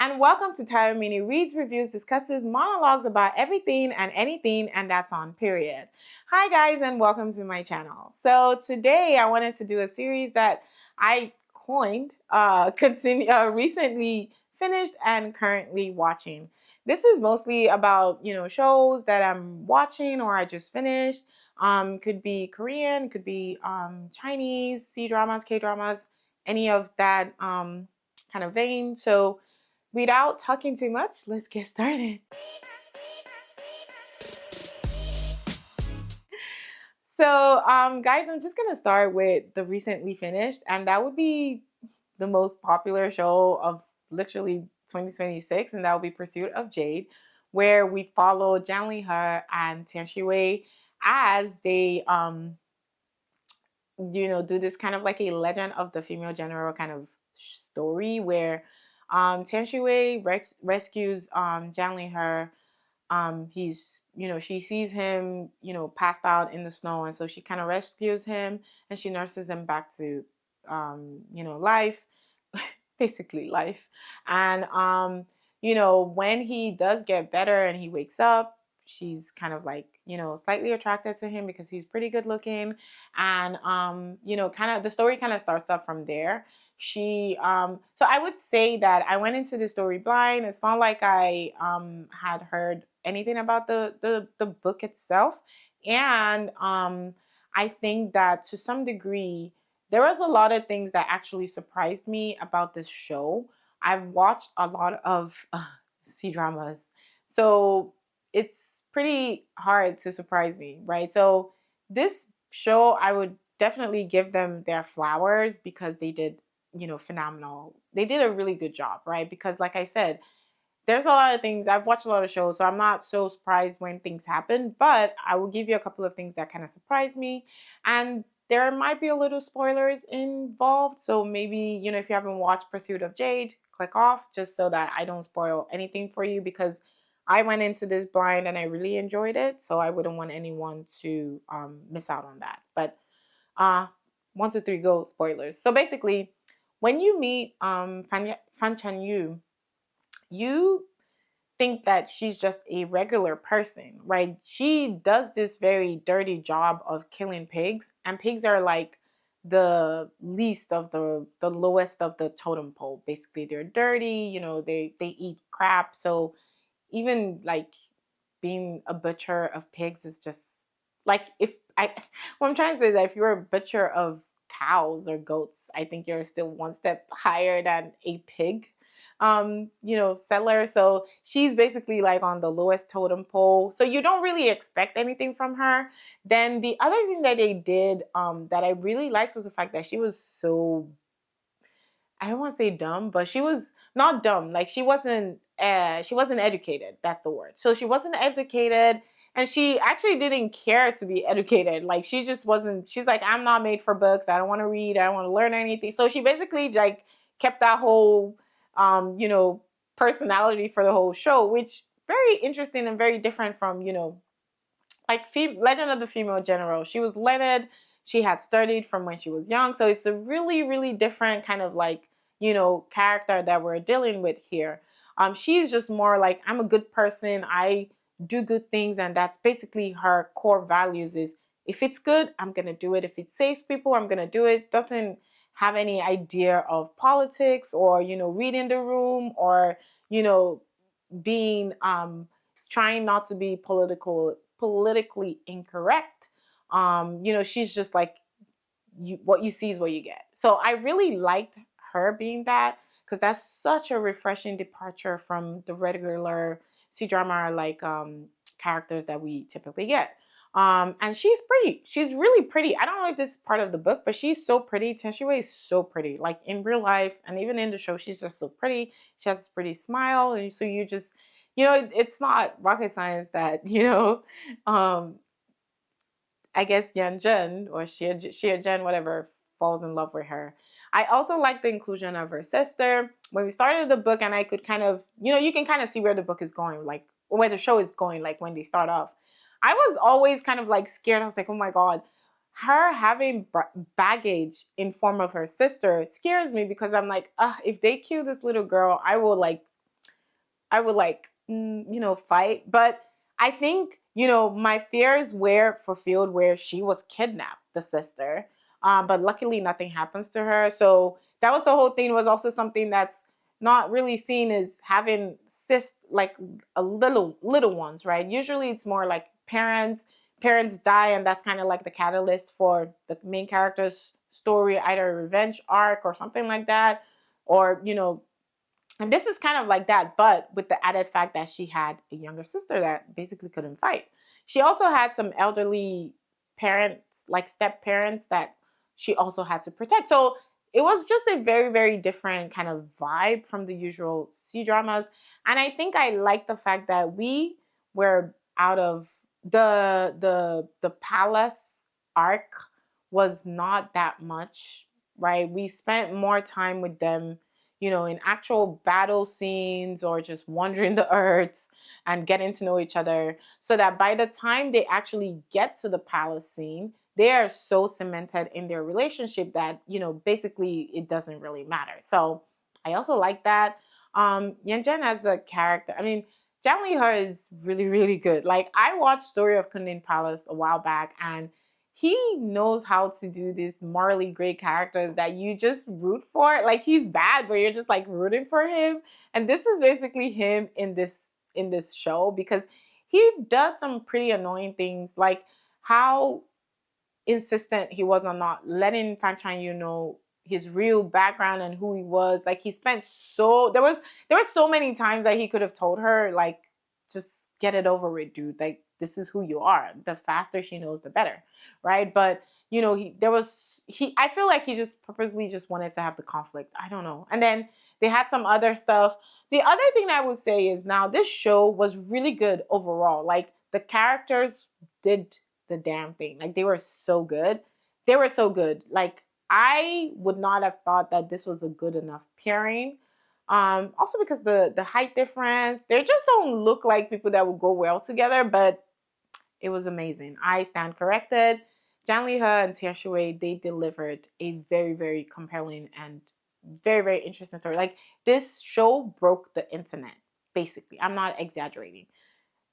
and welcome to Tyra Mini Reads, Reviews, Discusses, Monologues about everything and anything, and that's on period. Hi guys, and welcome to my channel. So today I wanted to do a series that I coined, recently finished and currently watching. This is mostly about, shows that I'm watching or I just finished. Could be Korean, could be Chinese, C-dramas, K-dramas, any of that kind of vein. So without talking too much, let's get started. So, guys, I'm just gonna start with the recently finished, and that would be the most popular show of literally 2026, and that would be Pursuit of Jade, where we follow Janli Her and Tian Wei as they do this kind of like a legend of the female general kind of story where Tian Wei rescues Janli Her. He's, she sees him, passed out in the snow, and so she kind of rescues him and she nurses him back to life, basically life. And when he does get better and he wakes up, she's kind of like, slightly attracted to him because he's pretty good looking. And kind of the story kind of starts up from there. So I would say that I went into the story blind. It's not like I had heard anything about the book itself. And I think that to some degree there was a lot of things that actually surprised me about this show. I've watched a lot of C-dramas, so it's pretty hard to surprise me, right? So this show, I would definitely give them their flowers because they did, phenomenal. They did a really good job, right? Because like I said, there's a lot of things. I've watched a lot of shows, so I'm not so surprised when things happen, but I will give you a couple of things that kind of surprised me. And there might be a little spoilers involved. So maybe, if you haven't watched Pursuit of Jade, click off just so that I don't spoil anything for you because I went into this blind and I really enjoyed it. So I wouldn't want anyone to miss out on that. But uh, 1, 2, 3, go spoilers. So basically, when you meet Fan Chan Yu, you think that she's just a regular person, right? She does this very dirty job of killing pigs, and pigs are like the least of the lowest of the totem pole. Basically, they're dirty, they eat crap. So even like being a butcher of pigs is just like if I what I'm trying to say is that if you're a butcher of cows or goats, I think you're still one step higher than a pig seller. So she's basically like on the lowest totem pole. So you don't really expect anything from her. Then the other thing that they did that I really liked was the fact that she was so, I don't want to say dumb, but she was not dumb. Like she wasn't educated. That's the word. So she wasn't educated and she actually didn't care to be educated. Like she just wasn't, she's like, I'm not made for books. I don't want to read. I don't want to learn anything. So she basically like kept that whole, personality for the whole show, which very interesting and very different from, like Legend of the Female General. She was learned. She had studied from when she was young. So it's a really, really different kind of like, character that we're dealing with here. She's just more like, I'm a good person. I do good things. And that's basically her core values is if it's good, I'm going to do it. If it saves people, I'm going to do it. Doesn't have any idea of politics or, reading the room or, being trying not to be politically incorrect. She's just like what you see is what you get. So I really liked her being that because that's such a refreshing departure from the regular C-drama like characters that we typically get. And she's pretty. She's really pretty. I don't know if this is part of the book, but she's so pretty. Tenshiwei is so pretty. Like in real life and even in the show, she's just so pretty. She has this pretty smile. And so you just, it's not rocket science that, um, I guess Yan Zhen or Xie Zhen, whatever, falls in love with her. I also like the inclusion of her sister. When we started the book and I could kind of, you can kind of see where the book is going, like where the show is going, like when they start off. I was always kind of like scared. I was like, oh my God, her having baggage in form of her sister scares me because I'm like, if they kill this little girl, I will like I would like, fight. But I think, my fears were fulfilled where she was kidnapped, the sister. But luckily nothing happens to her. So that was the whole thing, was also something that's not really seen as having like a little ones, right? Usually it's more like parents die, and that's kind of like the catalyst for the main character's story, either a revenge arc or something like that, or and this is kind of like that, but with the added fact that she had a younger sister that basically couldn't fight. She also had some elderly parents, like step parents, that she also had to protect. So it was just a very, very different kind of vibe from the usual C dramas. And I think I like the fact that we were out of the palace arc was not that much, right? We spent more time with them, in actual battle scenes or just wandering the earths and getting to know each other, so that by the time they actually get to the palace scene, they are so cemented in their relationship that, basically it doesn't really matter. So I also like that. Yanjen as a character, I mean, Zhang Lihe is really, really good. Like, I watched Story of Kunlun Palace a while back, and he knows how to do these morally great characters that you just root for. Like, he's bad, but you're just like rooting for him. And this is basically him in this show, because he does some pretty annoying things, like how insistent he was on not letting Fan Chanyu know his real background and who he was. Like, he spent so there were so many times that he could have told her, like, just get it over with, dude. Like, this is who you are. The faster she knows, the better, right? But he I feel like he just purposely just wanted to have the conflict. I don't know. And then they had some other stuff. The other thing I would say is, now this show was really good overall. Like, the characters did the damn thing. Like, they were so good. They were so good. Like, I would not have thought that this was a good enough pairing. Also because the height difference, they just don't look like people that would go well together, but it was amazing. I stand corrected. Zhang Lihe and Xie Shui, they delivered a very, very compelling and very, very interesting story. Like, this show broke the internet, basically. I'm not exaggerating.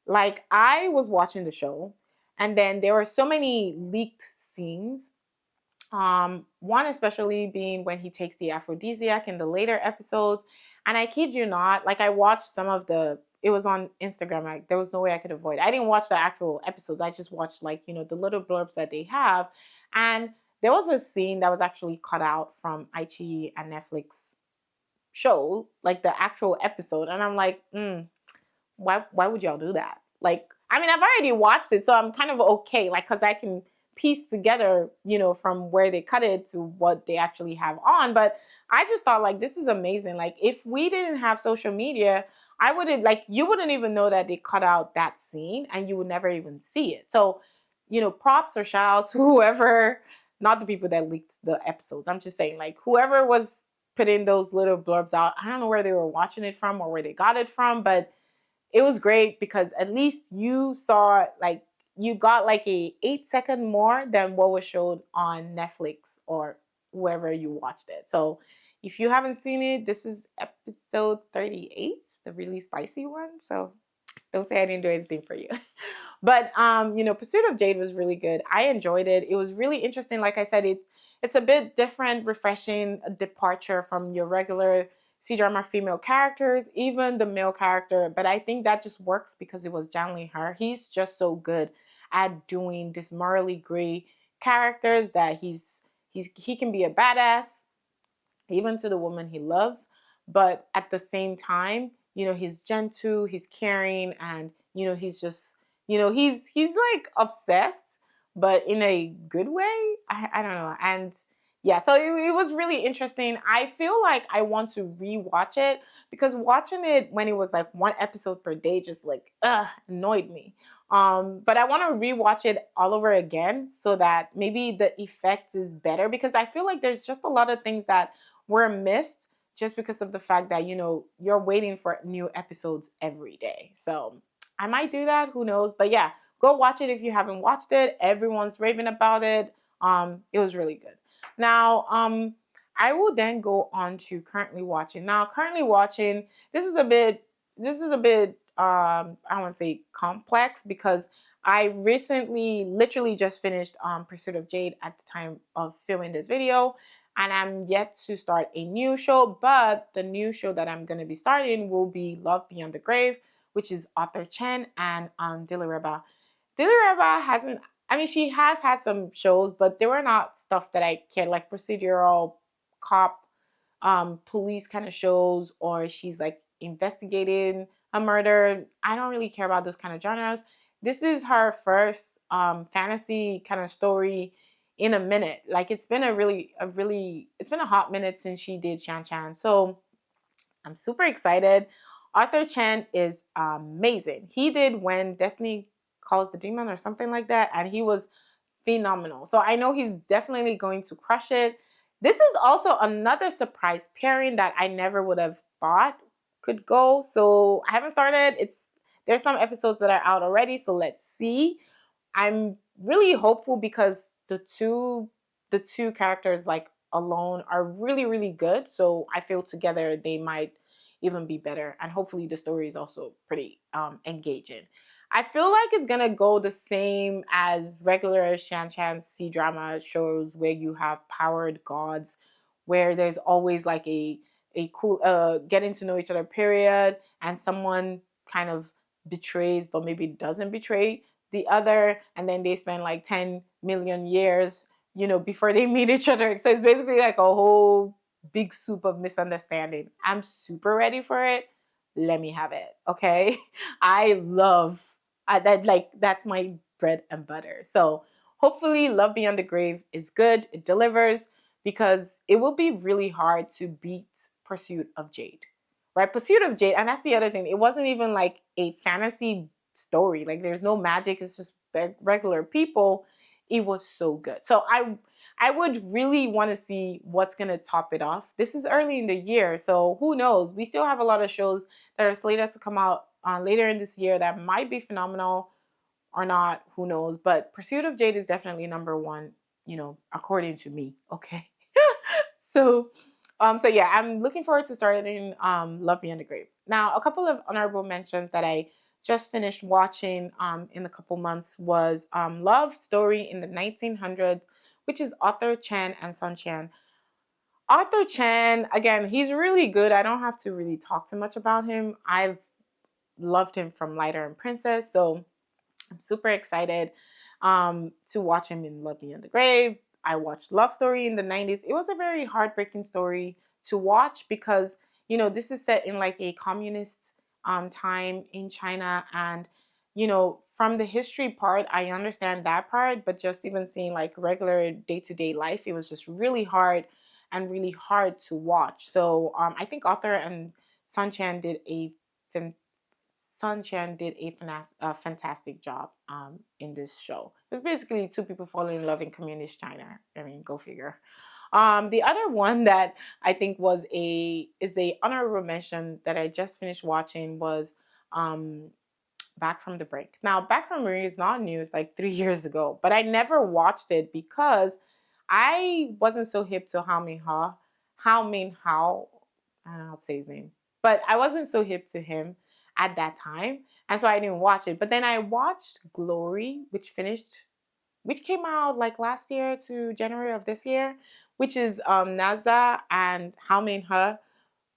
Like, I was watching the show, and then there were so many leaked scenes. One especially being when he takes the aphrodisiac in the later episodes. And I kid you not, like, I watched some of it was on Instagram. Like, there was no way I could avoid it. I didn't watch the actual episodes. I just watched, like, the little blurbs that they have. And there was a scene that was actually cut out from Aichi and Netflix show, like the actual episode. And I'm like, why would y'all do that? Like, I mean, I've already watched it, so I'm kind of okay, like, because I can piece together, from where they cut it to what they actually have on. But I just thought, like, this is amazing. Like, if we didn't have social media, I wouldn't, like, you wouldn't even know that they cut out that scene, and you would never even see it. So, props or shout outs to whoever, not the people that leaked the episodes. I'm just saying, like, whoever was putting those little blurbs out, I don't know where they were watching it from or where they got it from, but it was great, because at least you saw, like, you got like a 8 second more than what was showed on Netflix or wherever you watched it. So if you haven't seen it, this is episode 38, the really spicy one. So don't say I didn't do anything for you. But Pursuit of Jade was really good. I enjoyed it. It was really interesting. Like I said, it's a bit different, refreshing, a departure from your regular C-drama female characters, even the male character. But I think that just works because it was Zhang Lihe. He's just so good at doing this morally gray characters that he can be a badass even to the woman he loves, but at the same time, he's gentle, he's caring, and he's just, he's like obsessed, but in a good way. I don't know. And yeah, so it was really interesting. I feel like I want to rewatch it, because watching it when it was like one episode per day just like annoyed me. But I want to rewatch it all over again, so that maybe the effect is better, because I feel like there's just a lot of things that were missed just because of the fact that you're waiting for new episodes every day. So I might do that, who knows. But yeah, go watch it if you haven't watched it. Everyone's raving about it. It was really good. Now, I will then go on to currently watching. Now, currently watching, this is a bit this is a bit I want to say complex because I recently literally just finished Pursuit of Jade at the time of filming this video, and I'm yet to start a new show, but the new show that I'm going to be starting will be Love Beyond the Grave, which is Arthur Chen and Dilly Reba hasn't, I mean, she has had some shows, but they were not stuff that I cared, like procedural cop, police kind of shows, or she's like investigating a murder. I don't really care about those kind of genres. This is her first fantasy kind of story in a minute. Like it's been it's been a hot minute since she did Shan Chan. So I'm super excited. Arthur Chen is amazing. He did When Destiny Calls the Demon or something like that, and he was phenomenal. So I know he's definitely going to crush it. This is also another surprise pairing that I never would have thought could go. So I haven't started. There's some episodes that are out already, so let's see. I'm really hopeful because the two characters like alone are really really good. So I feel together they might even be better, and hopefully the story is also pretty engaging. I feel like it's gonna go the same as regular Shan Chan's C-drama shows where you have powered gods, where there's always like a cool getting to know each other period, and someone kind of betrays but maybe doesn't betray the other, and then they spend like 10 million years, before they meet each other. So it's basically like a whole big soup of misunderstanding. I'm super ready for it. Let me have it. Okay. I love that. Like, that's my bread and butter. So hopefully, Love Beyond the Grave is good. It delivers because it will be really hard to beat Pursuit of Jade. Right? Pursuit of Jade. And that's the other thing. It wasn't even like a fantasy story. Like there's no magic. It's just regular people. It was so good. So I would really want to see what's going to top it off. This is early in the year, so who knows? We still have a lot of shows that are slated to come out later in this year that might be phenomenal or not. Who knows? But Pursuit of Jade is definitely number one, according to me. Okay. So yeah, I'm looking forward to starting Love Beyond the Grave. Now, a couple of honorable mentions that I just finished watching in a couple months was Love Story in the 1900s, which is Arthur Chen and Sun Chan. Arthur Chen, again, he's really good. I don't have to really talk too much about him. I've loved him from Lighter and Princess, so I'm super excited to watch him in Love Beyond the Grave. I watched Love Story in the 90s. It was a very heartbreaking story to watch because, this is set in like a communist time in China. And, from the history part, I understand that part, but just even seeing like regular day to day life, it was just really hard and really hard to watch. So I think Arthur and Sun Chan did a Sun Chan did a fantastic job in this show. It's basically two people falling in love in communist China. I mean, go figure. The other one that I think is a honorable mention that I just finished watching was um, Back from the Brink. Now, Back from the Brink is not new. It's like 3 years ago, but I never watched it because I wasn't so hip to How Min Hao. I don't know how to say his name, but I wasn't so hip to him at that time, and so I didn't watch it. But then I watched Glory, which came out like last year to January of this year, which is Naza and How Min He,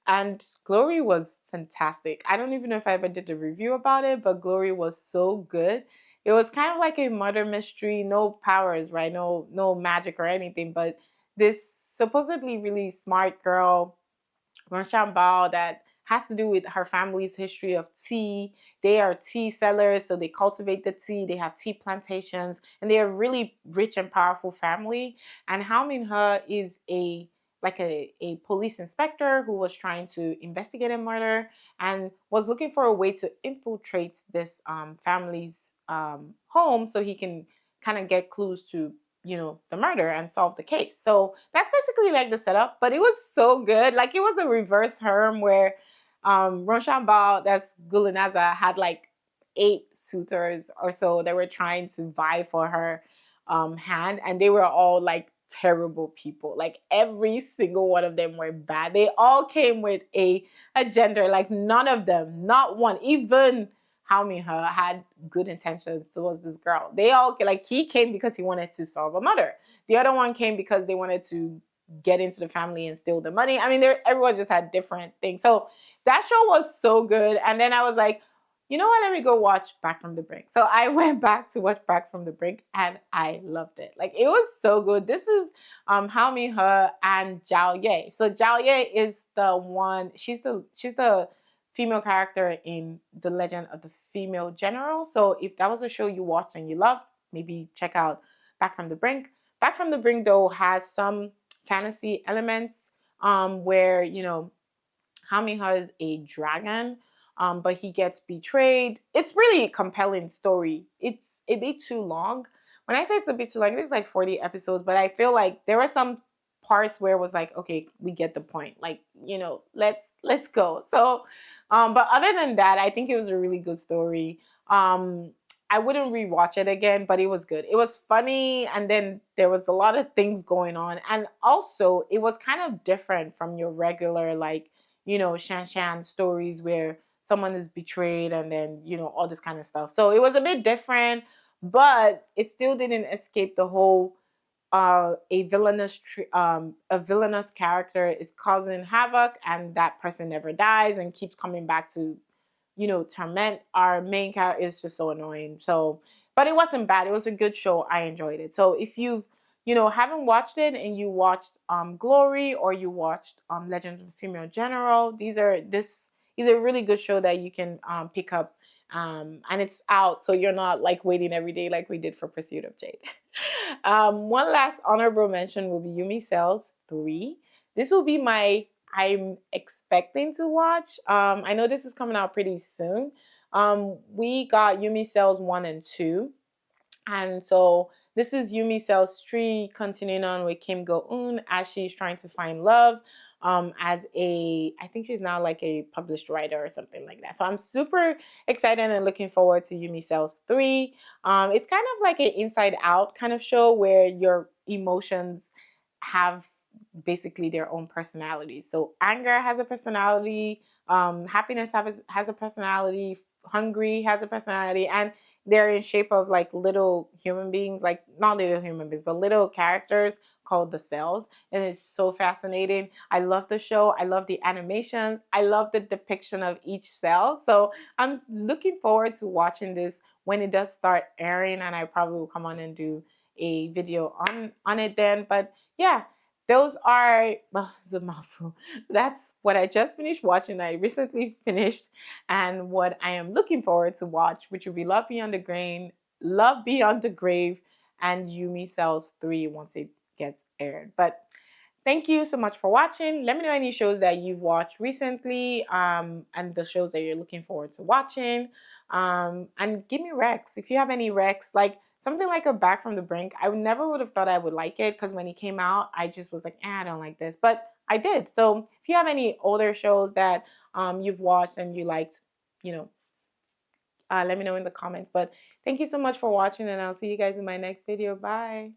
and Glory was fantastic. I don't even know if I ever did a review about it, but Glory was so good. It was kind of like a murder mystery, no powers, right? No magic or anything, but this supposedly really smart girl, Bao, that has to do with her family's history of tea. They are tea sellers, so they cultivate the tea. They have tea plantations, and they are really rich and powerful family. And Hao Min He is a police inspector who was trying to investigate a murder and was looking for a way to infiltrate this family's home so he can kind of get clues to the murder and solve the case. So that's basically like the setup, but it was so good. Like it was a reverse harem where Bao, that's Gulinaza, had like 8 suitors or so that were trying to vie for her hand, and they were all like terrible people. Like every single one of them were bad. They all came with a agenda. Like none of them, not one, even Hao had good intentions towards this girl. They all, like, he came because he wanted to solve a murder. The other one came because they wanted to get into the family and steal the money. I mean, everyone just had different things. So that show was so good. And then I was like, you know what? Let me go watch Back from the Brink. So I went back to watch Back from the Brink, and I loved it. Like it was so good. This is Hao He and Zhao Ye. So Zhao Ye is the one. She's the female character in The Legend of the Female General. So if that was a show you watched and you loved, maybe check out Back from the Brink. Back from the Brink though has some fantasy elements where Hao is a dragon, but he gets betrayed. It's really a compelling story. It's a bit too long. When I say it's a bit too long, it's like 40 episodes, but I feel like there were some parts where it was like, okay, we get the point. Like, let's go. So, but other than that, I think it was a really good story. I wouldn't rewatch it again, but it was good. It was funny, and then there was a lot of things going on, and also it was kind of different from your regular like Shan Shan stories where someone is betrayed and then, all this kind of stuff. So it was a bit different, but it still didn't escape the whole a villainous character is causing havoc and that person never dies and keeps coming back to torment our main character. Is just so annoying. So, but it wasn't bad. It was a good show. I enjoyed it. So if you've haven't watched it and you watched Glory or you watched Legend of the Female General, this is a really good show that you can pick up. And it's out, so you're not like waiting every day like we did for Pursuit of Jade. One last honorable mention will be Yumi Cells 3. This will be I'm expecting to watch. I know this is coming out pretty soon. We got Yumi Cells 1 and 2. And so this is Yumi Cells 3 continuing on with Kim Go-eun as she's trying to find love I think she's now like a published writer or something like that. So I'm super excited and looking forward to Yumi Cells 3. It's kind of like an inside out kind of show where your emotions have basically their own personalities. So anger has a personality, happiness has a personality, hungry has a personality, and they're in shape of like little human beings, like not little human beings, but little characters called the cells. And it's so fascinating. I love the show. I love the animations. I love the depiction of each cell. So I'm looking forward to watching this when it does start airing, and I probably will come on and do a video on it then. But yeah, those are, well, it's a mouthful. That's what I just finished watching. I recently finished, and what I am looking forward to watch, which will be Love Beyond the Grave, and Yumi Cells 3 once it gets aired. But thank you so much for watching. Let me know any shows that you've watched recently, and the shows that you're looking forward to watching. And give me recs. If you have any recs, like something like a Back from the Brink, I never would have thought I would like it because when it came out, I just was like, I don't like this. But I did. So if you have any older shows that you've watched and you liked, let me know in the comments. But thank you so much for watching, and I'll see you guys in my next video. Bye.